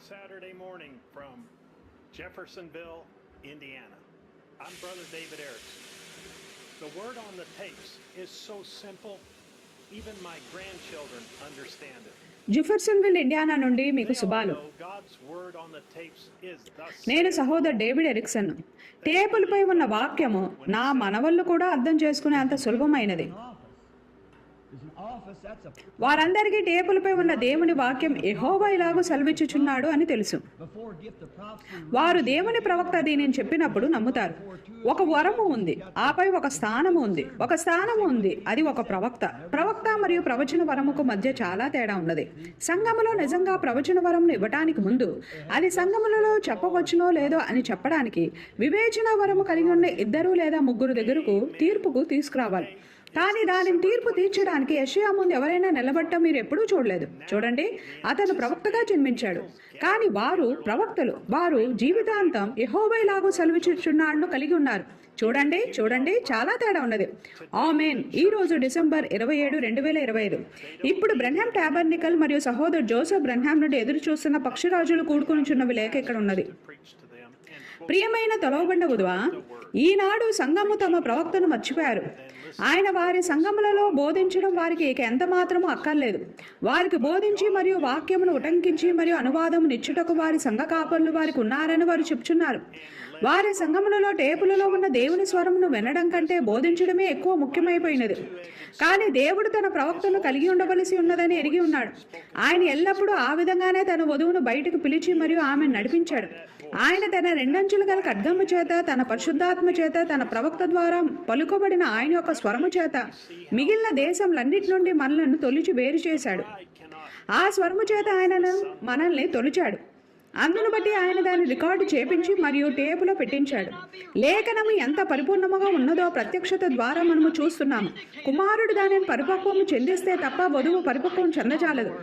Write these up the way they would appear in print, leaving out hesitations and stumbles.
Saturday morning from Jeffersonville, Indiana. I'm Brother David Erickson. The word on the tapes is so simple, even my grandchildren understand it. Jeffersonville Indiana నుండి మీకు They all శుభాలు. know God's word on the tapes is thus నేను saith సహోదరు David Ericsson. టేపులపై ఉన్న వాక్యము నా మనవళ్ళు కూడా అర్థం చేసుకునే అంత సులభమైనది. వారందరికీ టేపులపై ఉన్న దేవుని వాక్యం యెహోవా ఇలాగూ సెలవిచ్చుచున్నాడు అని తెలుసు. వారు దేవుని ప్రవక్త దీనిని చెప్పినప్పుడు నమ్ముతారు. ఒక వరము ఉంది, ఆపై ఒక స్థానము ఉంది. ఒక స్థానము ఉంది, అది ఒక ప్రవక్త. ప్రవక్త మరియు ప్రవచన వరముకు మధ్య చాలా తేడా ఉన్నది. సంఘములో నిజంగా ప్రవచన వరమును ఇవ్వటానికి ముందు అది సంఘములలో చెప్పవచ్చునో లేదో అని చెప్పడానికి వివేచన వరము కలిగి ఉన్న 2 లేదా 3 దగ్గరకు తీర్పుకు తీసుకురావాలి. కానీ దానిని తీర్పు తీర్చడానికి యెషయా ముందు ఎవరైనా నిలబడటం మీరు ఎప్పుడూ చూడలేదు. చూడండి, అతను ప్రవక్తగా జన్మించాడు, కానీ వారు ప్రవక్తలు. వారు జీవితాంతం యెహోవా ఇలాగూ సెలవిచ్చుచున్నాడును కలిగి ఉన్నారు. చూడండి చూడండి, చాలా తేడా ఉన్నది. ఆమేన్. ఈ రోజు డిసెంబర్ 27, 2025. ఇప్పుడు బ్రెన్హామ్ టాబర్నికల్ మరియు సహోదరు జోసెఫ్ బ్రెన్హామ్ నుండి ఎదురు చూస్తున్న పక్షిరాజులు కూడుకొనిచున్నవి లేఖ ఇక్కడ ఉన్నది. ప్రియమైన తొలవబండ ఉదవా, ఈనాడు సంఘము తమ ప్రవక్తను మర్చిపోయారు. ఆయన వారి సంఘములలో బోధించడం వారికి ఇక ఎంత మాత్రమూ అక్కర్లేదు. వారికి బోధించి మరియు వాక్యమును ఉటంకించి మరియు అనువాదము నిచ్చుటకు వారి సంఘ కాపరులు వారికి ఉన్నారని వారు చెప్తున్నారు. వారి సంఘములలో టేపులలో ఉన్న దేవుని స్వరమును వినడం కంటే బోధించడమే ఎక్కువ ముఖ్యమైపోయినది. కానీ దేవుడు తన ప్రవక్తను కలిగి ఉండవలసి ఉన్నదని ఎరిగి ఉన్నాడు. ఆయన ఎల్లప్పుడూ ఆ విధంగానే తన వధువును బయటకు పిలిచి మరియు ఆమెను నడిపించాడు. ఆయన తన 2 అంచులు గల ఖడ్గము చేత, తన పరిశుద్ధాత్మ చేత, తన ప్రవక్త ద్వారా పలుకబడిన ఆయన యొక్క స్వరము చేత మిగిలిన దేశంలన్నిటి నుండి మనలను తొలిచి వేరు చేశాడు. ఆ స్వరము చేత ఆయన మనల్ని తొలిచాడు. అందును బట్టి ఆయన దాన్ని రికార్డు చేపించి మరియు టేపులో పెట్టించాడు. లేఖనము ఎంత పరిపూర్ణముగా ఉన్నదో ప్రత్యక్షత ద్వారా మనము చూస్తున్నాము. కుమారుడు దానిని పరిపక్వము చెందిస్తే తప్ప వధువు పరిపక్వం చెందజాలదు.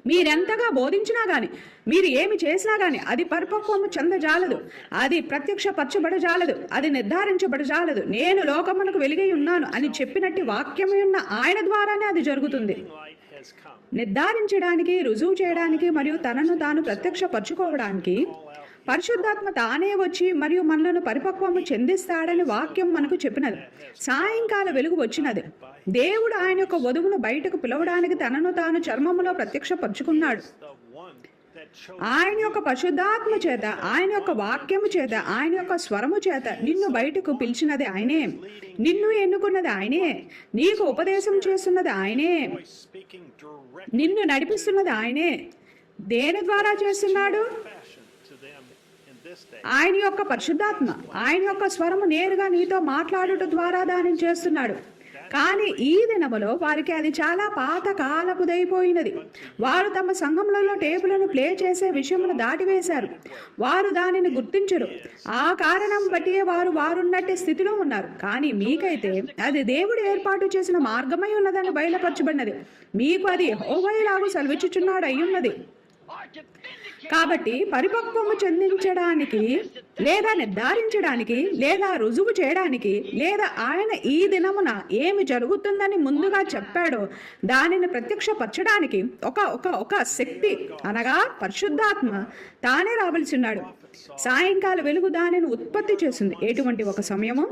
మీరెంతగా బోధించినా గాని, మీరు ఏమి చేసినా గాని అది పరిపక్వము చెందజాలదు. అది ప్రత్యక్షపరచబడజాలదు. అది నిర్ధారించబడజాలదు. నేను లోకమునకు వెలుగై ఉన్నాను అని చెప్పినట్టు వాక్యమే ఉన్న ఆయన ద్వారానే అది జరుగుతుంది. నిర్ధారించడానికి, రుజువు చేయడానికి మరియు తనను తాను ప్రత్యక్షపరచుకోవడానికి పరిశుద్ధాత్మ తానే వచ్చి మరియు మనలను పరిపక్వము చెందిస్తాడని వాక్యం మనకు చెప్పినది. సాయంకాల వెలుగు వచ్చినది. దేవుడు ఆయన యొక్క వధువును బయటకు పిలవడానికి తనను తాను చర్మములో ప్రత్యక్షపరుచుకున్నాడు. ఆయన యొక్క పరిశుద్ధాత్మ చేత, ఆయన యొక్క వాక్యము చేత, ఆయన యొక్క స్వరము చేత నిన్ను బయటకు పిలిచినది ఆయనే. నిన్ను ఎన్నుకున్నది ఆయనే. నీకు ఉపదేశం చేస్తున్నది ఆయనే. నిన్ను నడిపిస్తున్నది ఆయనే. దేని ద్వారా చేస్తున్నాడు? ఆయన యొక్క పరిశుద్ధాత్మ, ఆయన యొక్క స్వరము నేరుగా నీతో మాట్లాడుట ద్వారా దానిని చేస్తున్నాడు. కానీ ఈ దినములో వారికి అది చాలా పాతకాలపుదైపోయినది. వారు తమ సంఘములలో టేపులను ప్లే చేసే విషయమును దాటివేశారు. వారు దానిని గుర్తించరు. ఆ కారణం బట్టి వారున్నట్టు స్థితిలో ఉన్నారు. కానీ మీకైతే అది దేవుడు ఏర్పాటు చేసిన మార్గమై ఉన్నదని బయలుపరచబడినది. మీకు అది యెహోవా ఇలాగూ సెలవిచ్చుచున్నాడు అయ్యున్నది. కాబట్టి పరిపక్వము చెందించడానికి లేదా నిర్ధారించడానికి లేదా రుజువు చేయడానికి లేదా ఆయన ఈ దినమున ఏమి జరుగుతుందని ముందుగా చెప్పాడో దానిని ప్రత్యక్షపరచడానికి ఒక శక్తి అనగా పరిశుద్ధాత్మ తానే రావలసి ఉన్నాడు. సాయంకాల వెలుగు దానిని ఉత్పత్తి చేసింది. ఎటువంటి ఒక సమయము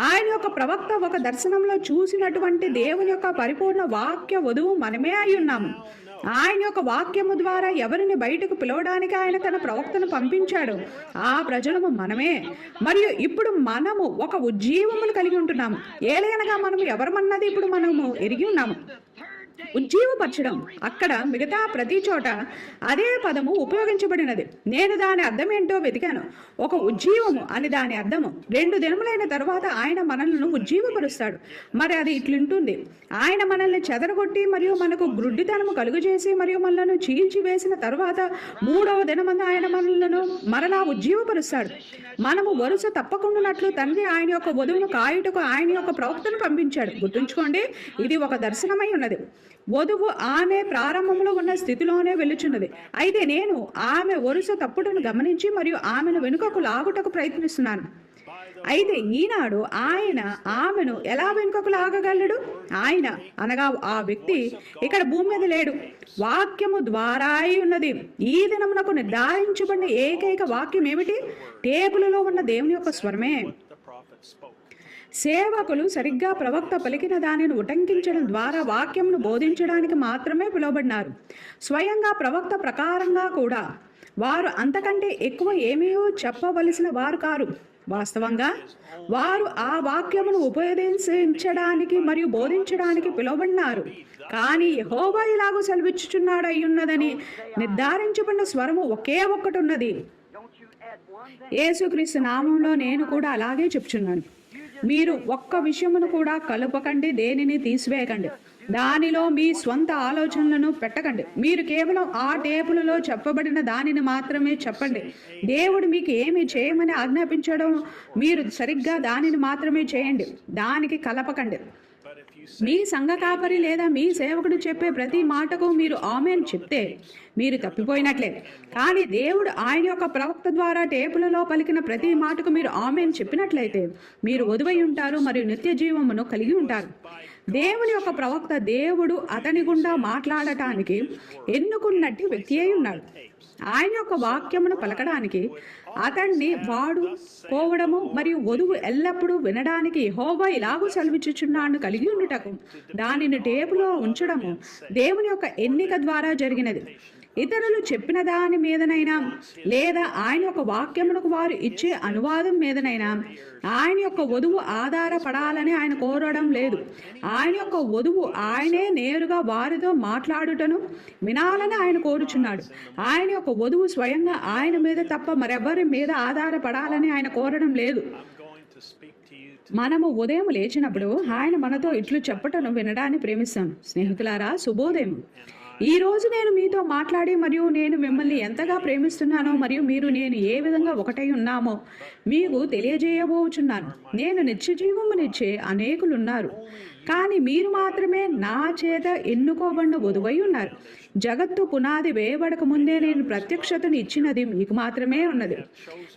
ఆయన యొక్క ప్రవక్త ఒక దర్శనంలో చూసినటువంటి దేవుని యొక్క పరిపూర్ణ వాక్య వధువు మనమే అయి ఉన్నాము. ఆయన యొక్క వాక్యము ద్వారా ఎవరిని బయటకు పిలవడానికి ఆయన తన ప్రవక్తను పంపించాడు. ఆ ప్రజలము మనమే. మరియు ఇప్పుడు మనము ఒక ఉజ్జీవమును కలిగి ఉంటున్నాము. ఏలైనగా మనము ఎవరమన్నది ఇప్పుడు మనము ఎరిగి ఉన్నాము. ఉజ్జీవపరచడం, అక్కడ మిగతా ప్రతి చోట అదే పదము ఉపయోగించబడినది. నేను దాని అర్థం ఏంటో వెతికాను. ఒక ఉజ్జీవము అని దాని అర్థము. 2 దినములైన తర్వాత ఆయన మనల్ని ఉజ్జీవపరుస్తాడు. మరి అది ఇట్లుంటుంది. ఆయన మనల్ని చెదరగొట్టి మరియు మనకు గ్రుడ్డితనము కలుగజేసి మరియు మనల్ని చీల్చి వేసిన తర్వాత 3వ దినమందు ఆయన మనల్ని మరలా ఉజ్జీవపరుస్తాడు. మనము వరుస తప్పకుండానట్లు తండ్రి ఆయన యొక్క వధువును కాయుటకు ఆయన యొక్క ప్రవక్తను పంపించాడు. గుర్తుంచుకోండి, ఇది ఒక దర్శనమై ఉన్నది. వధువు ఆమె ప్రారంభంలో ఉన్న స్థితిలోనే వెళ్ళుచున్నది. అయితే నేను ఆమె వరుస తప్పుడును గమనించి మరియు ఆమెను వెనుకకు లాగుటకు ప్రయత్నిస్తున్నాను. అయితే ఈనాడు ఆయన ఆమెను ఎలా వెనుకకు లాగగలడు? ఆయన అనగా ఆ వ్యక్తి ఇక్కడ భూమి మీద లేడు. వాక్యము ద్వారా ఉన్నది. ఈ దినమునకు నిర్ధారించబడిన ఏకైక వాక్యం ఏమిటి? టేబుల్లో ఉన్న దేవుని యొక్క స్వరమే. the prophet spoke. సేవకులు సరిగ్గా ప్రవక్త పలికిన దానిని ఉటంకించడం ద్వారా వాక్యంను బోధించడానికి మాత్రమే పిలువబడినారు. స్వయంగా ప్రవక్త ప్రకారంగా కూడా వారు అంతకంటే ఎక్కువ ఏమీ చెప్పవలసిన వారు కారు. వాస్తవంగా వారు ఆ వాక్యమును ఉపయోగించడానికి మరియు బోధించడానికి పిలువబడినారు. కానీ యెహోవా ఇలాగూ సెలవిచ్చుచున్నాడు అయ్యున్నదని నిర్ధారించబడిన స్వరము ఒకే ఒక్కటి ఉన్నది. యేసుక్రీస్తు నామంలో నేను కూడా అలాగే చెప్తున్నాను. మీరు ఒక్క విషయమును కూడా కలుపకండి, దేనిని తీసివేయకండి, దానిలో మీ స్వంత ఆలోచనలను పెట్టకండి. మీరు కేవలం ఆ టేపులలో చెప్పబడిన దానిని మాత్రమే చెప్పండి. దేవుడు మీకు ఏమి చేయమని ఆజ్ఞాపించడం మీరు సరిగ్గా దానిని మాత్రమే చేయండి, దానికి కలపకండి. మీ సంఘ కాపరి లేదా మీ సేవకుడు చెప్పే ప్రతి మాటకు మీరు ఆమేన్ చెప్తే మీరు తప్పిపోయినట్లే. కానీ దేవుడు ఆయన యొక్క ప్రవక్త ద్వారా టేపులలో పలికిన ప్రతి మాటకు మీరు ఆమేన్ చెప్పినట్లయితే మీరు వధువై ఉంటారు మరియు నిత్య జీవమును కలిగి ఉంటారు. దేవుని యొక్క ప్రవక్త దేవుడు అతని గుండా మాట్లాడటానికి ఎన్నుకున్నట్టు వ్యక్తి అయి ఉన్నాడు. ఆయన యొక్క వాక్యమును పలకడానికి అతన్ని వాడుకోవడము మరియు వధువు ఎల్లప్పుడూ వినడానికి యెహోవా ఇలాగూ సెలవిచ్చుచున్నాడు కలిగి ఉండుటకు దానిని టేపులో ఉంచడము దేవుని యొక్క ఎన్నిక ద్వారా జరిగినది. ఇతరులు చెప్పిన దాని మీదనైనా లేదా ఆయన యొక్క వాక్యమునకు వారు ఇచ్చే అనువాదం మీదనైనా ఆయన యొక్క వధువు ఆధారపడాలని ఆయన కోరడం లేదు. ఆయన యొక్క వధువు ఆయనే నేరుగా వారితో మాట్లాడుటను వినాలని ఆయన కోరుచున్నాడు. ఆయన యొక్క వధువు స్వయంగా ఆయన మీద తప్ప మరెవరి మీద ఆధారపడాలని ఆయన కోరడం లేదు. మనము ఉదయం లేచినప్పుడు ఆయన మనతో ఇట్లు చెప్పటను వినడాన్ని ప్రేమిస్తాం. స్నేహితులారా, శుభోదయం. ఈ రోజు నేను మీతో మాట్లాడి మరియు నేను మిమ్మల్ని ఎంతగా ప్రేమిస్తున్నానో మరియు మీరు నేను ఏ విధంగా ఒకటై ఉన్నామో మీకు తెలియజేయబోచున్నాను. నేను నిత్యజీవమునిచ్చే అనేకులున్నారు, కానీ మీరు మాత్రమే నా చేత ఎన్నుకోబడిన వధువై ఉన్నారు. జగత్తు పునాది వేయబడక ముందే నేను ప్రత్యక్షతను ఇచ్చినది మీకు మాత్రమే ఉన్నది.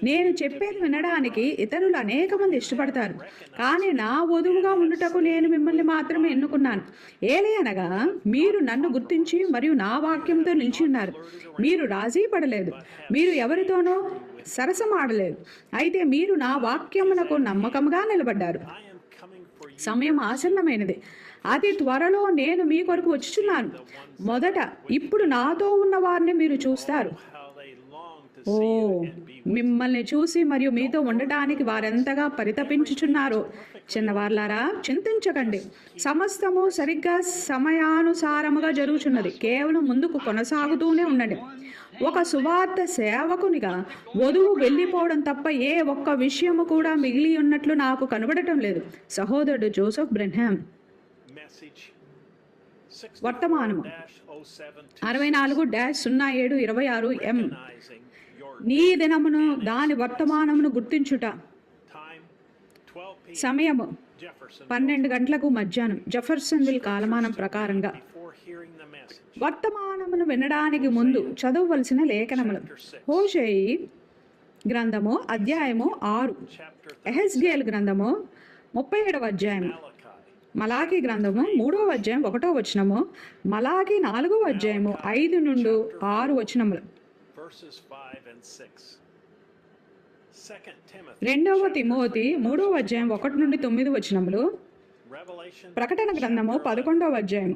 నేను చెప్పేది వినడానికి ఇతరులు అనేక మంది ఇష్టపడతారు, కానీ నా వధువుగా ఉండుటకు నేను మిమ్మల్ని మాత్రమే ఎన్నుకున్నాను. ఏలయనగా మీరు నన్ను గుర్తించి మరియు నా వాక్యంతో నిలిచి ఉన్నారు. మీరు రాజీ పడలేదు, మీరు ఎవరితోనో సరసమాడలేదు, అయితే మీరు నా వాక్యమునకు నమ్మకంగా నిలబడ్డారు. సమయం ఆసన్నమైనది, అతి త్వరలో నేను మీ కొరకు వచ్చుచున్నాను. మొదట ఇప్పుడు నాతో ఉన్న వారిని మీరు చూస్తారు. ఓ, మిమ్మల్ని చూసి మరియు మీతో ఉండటానికి వారెంతగా పరితపించుచున్నారో. చిన్నవార్లారా, చింతించకండి. సమస్తము సరిగ్గా సమయానుసారముగా జరుగుచున్నది. కేవలం ముందుకు కొనసాగుతూనే ఉండండి. ఒక సువార్త సేవకునిగా వధువు వెళ్ళిపోవడం తప్ప ఏ ఒక్క విషయము కూడా మిగిలి ఉన్నట్లు నాకు కనబడటం లేదు. సహోదరుడు జోసెఫ్ బ్రెన్హామ్. వర్తమానము 64-07-26 M. నీ దినమును దాని వర్తమానమును గుర్తించుట. సమయము 12 గంటలకు మధ్యాహ్నం జెఫర్సన్విల్ కాలమానం ప్రకారంగా. వర్తమానమును వినడానికి ముందు చదవవలసిన లేఖనములు. హోషేయి గ్రంథము అధ్యాయము 6, ఎహెజ్కేలు గ్రంథము 37వ అధ్యాయము, మలాకీ గ్రంథము 3వ అధ్యాయం 1వ వచనము, మలాకీ 4వ అధ్యాయము 5 నుండి 6 వచనములు. 2వ తిమోతి 3వ అధ్యాయం 1 నుండి 9 వచనములు. ప్రకటన గ్రంథము 11వ అధ్యాయం.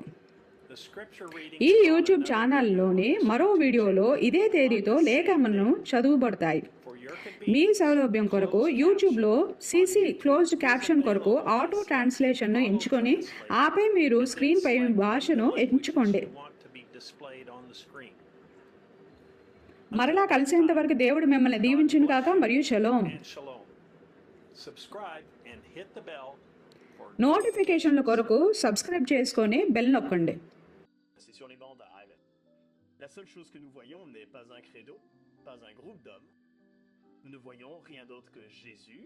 ఈ యూట్యూబ్ ఛానల్లోని మరో వీడియోలో ఇదే తేదీతో లేఖనములు చదువుబడతాయి. మీ సౌలభ్యం కొరకు యూట్యూబ్లో సిసి క్లోజ్డ్ క్యాప్షన్ కొరకు ఆటో ట్రాన్స్లేషన్ను ఎంచుకొని ఆపై మీరు స్క్రీన్ పై భాషను ఎంచుకోండి. మరలా కలిసేంత వరకు దేవుడు మిమ్మల్ని దీవించును గాక మరియు షలోం. నోటిఫికేషన్ల కొరకు సబ్స్క్రైబ్ చేసుకొని బెల్ నొక్కండి. La seule chose que nous voyons n'est pas un credo, pas un groupe d'hommes. Nous ne voyons rien d'autre que Jésus,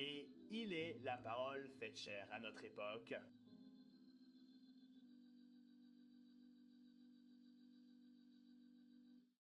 et il est la parole faite chair à notre époque.